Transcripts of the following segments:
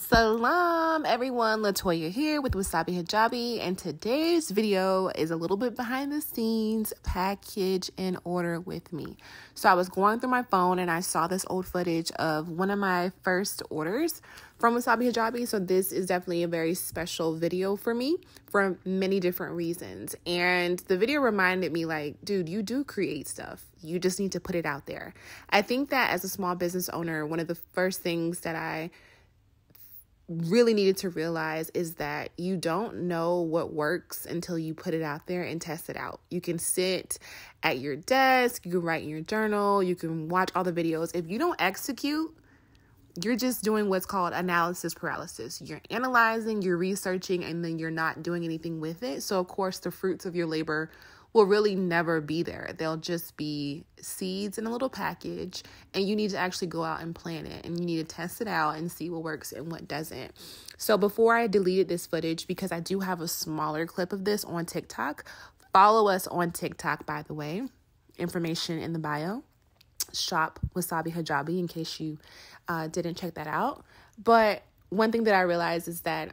Salam everyone, Latoya here with Wasabi Hijabi, and today's video is a little bit behind the scenes package in order with me. So I was going through my phone and I saw this old footage of one of my first orders from Wasabi Hijabi. So this is definitely a very special video for me for many different reasons. And the video reminded me like, dude, you do create stuff. You just need to put it out there. I think that as a small business owner, one of the first things that I really needed to realize is that you don't know what works until you put it out there and test it out. You can sit at your desk, you can write in your journal, you can watch all the videos. If you don't execute, you're just doing what's called analysis paralysis. You're analyzing, you're researching, and then you're not doing anything with it. So of course the fruits of your labor will really never be there. They'll just be seeds in a little package, and you need to actually go out and plant it, and you need to test it out and see what works and what doesn't. So before I deleted this footage, because I do have a smaller clip of this on TikTok, follow us on TikTok, by the way, information in the bio, shop Wasabi Hijabi in case you didn't check that out. But one thing that I realized is that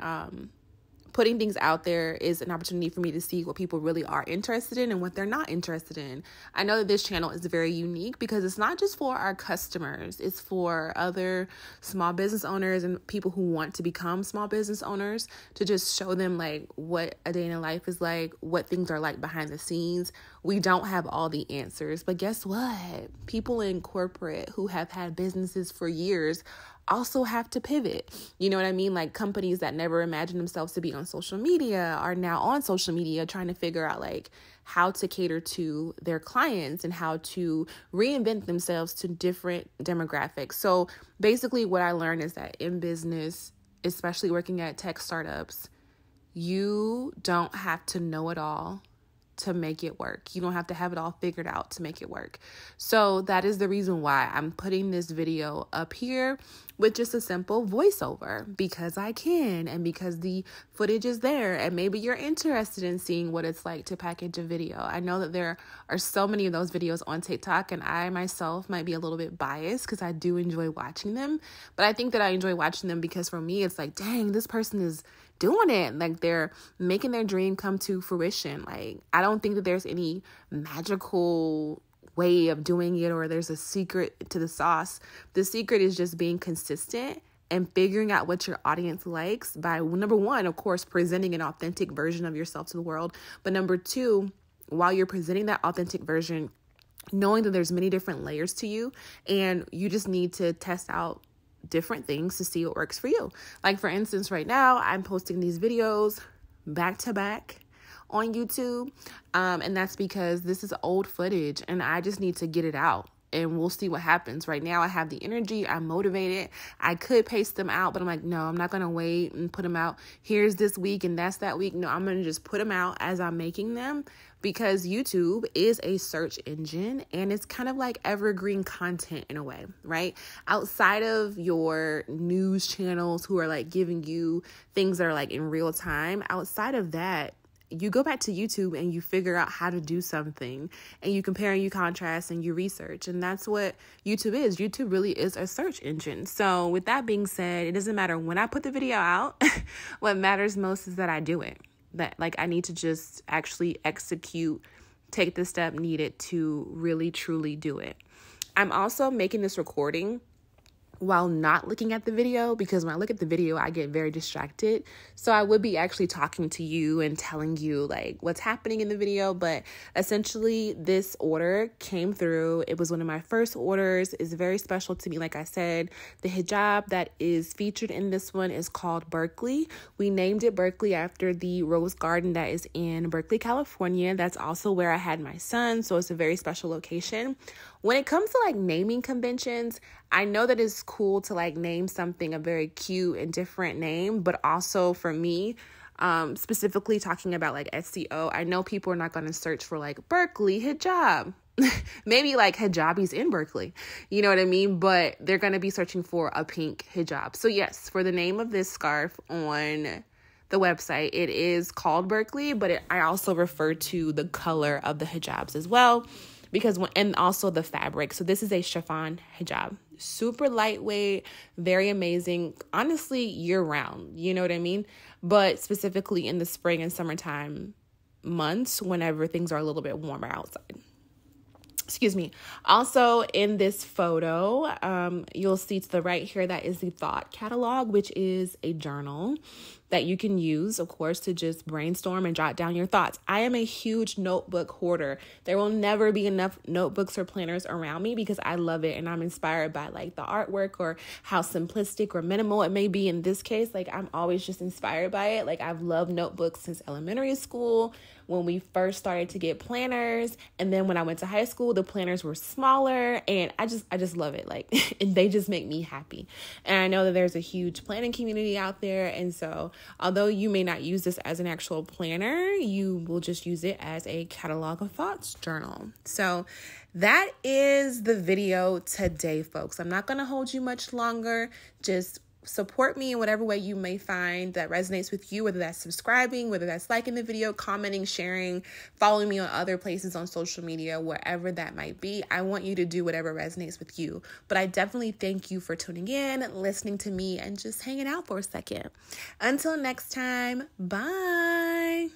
putting things out there is an opportunity for me to see what people really are interested in and what they're not interested in. I know that this channel is very unique because it's not just for our customers. It's for other small business owners and people who want to become small business owners, to just show them like what a day in a life is like, what things are like behind the scenes. We don't have all the answers, but guess what? People in corporate who have had businesses for years also have to pivot. You know what I mean? Like companies that never imagined themselves to be on social media are now on social media trying to figure out like how to cater to their clients and how to reinvent themselves to different demographics. So basically what I learned is that in business, especially working at tech startups, you don't have to know it all to make it work. You don't have to have it all figured out to make it work. So that is the reason why I'm putting this video up here with just a simple voiceover, because I can and because the footage is there, and maybe you're interested in seeing what it's like to package a video. I know that there are so many of those videos on TikTok, and I myself might be a little bit biased because I do enjoy watching them, but I think that I enjoy watching them because for me it's like, dang, this person is doing it. Like they're making their dream come to fruition. Like I don't think that there's any magical way of doing it or there's a secret to the sauce. The secret is just being consistent and figuring out what your audience likes by, number one, of course, presenting an authentic version of yourself to the world. But number two, while you're presenting that authentic version, knowing that there's many different layers to you, and you just need to test out different things to see what works for you. Like for instance, right now I'm posting these videos back to back on YouTube. And that's because this is old footage and I just need to get it out, and we'll see what happens. Right now I have the energy, I'm motivated. I could paste them out, but I'm like, no, I'm not going to wait and put them out. Here's this week and that's that week. No, I'm going to just put them out as I'm making them, because YouTube is a search engine and it's kind of like evergreen content in a way, right? Outside of your news channels who are like giving you things that are like in real time, outside of that, you go back to YouTube and you figure out how to do something, and you compare and you contrast and you research. And that's what YouTube is. YouTube really is a search engine. So with that being said, it doesn't matter when I put the video out. What matters most is that I do it. That like I need to just actually execute, take the step needed to really truly do it. I'm also making this recording while not looking at the video, because when I look at the video, I get very distracted. So I would be actually talking to you and telling you like what's happening in the video. But essentially this order came through. It was one of my first orders. It's very special to me. Like I said, the hijab that is featured in this one is called Berkeley. We named it Berkeley after the rose garden that is in Berkeley, California. That's also where I had my son. So it's a very special location. When it comes to like naming conventions, I know that it's cool to like name something a very cute and different name, but also for me, specifically talking about like SEO, I know people are not going to search for like Berkeley hijab. Maybe like hijabis in Berkeley, you know what I mean? But they're going to be searching for a pink hijab. So yes, for the name of this scarf on the website, it is called Berkeley, but I also refer to the color of the hijabs as well. And also the fabric. So this is a chiffon hijab. Super lightweight, very amazing, honestly, year round, you know what I mean? But specifically in the spring and summertime months, whenever things are a little bit warmer outside. Excuse me. Also in this photo, you'll see to the right here, that is the thought catalog, which is a journal that you can use, of course, to just brainstorm and jot down your thoughts. I am a huge notebook hoarder. There will never be enough notebooks or planners around me because I love it and I'm inspired by like the artwork or how simplistic or minimal it may be. In this case, like I'm always just inspired by it. Like I've loved notebooks since elementary school when we first started to get planners, and then when I went to high school, the planners were smaller, and I just love it. Like, and they just make me happy. And I know that there's a huge planning community out there, and so although you may not use this as an actual planner, you will just use it as a catalog of thoughts journal. So that is the video today, folks. I'm not going to hold you much longer. Just support me in whatever way you may find that resonates with you, whether that's subscribing, whether that's liking the video, commenting, sharing, following me on other places on social media, wherever that might be. I want you to do whatever resonates with you. But I definitely thank you for tuning in, listening to me, and just hanging out for a second. Until next time, bye.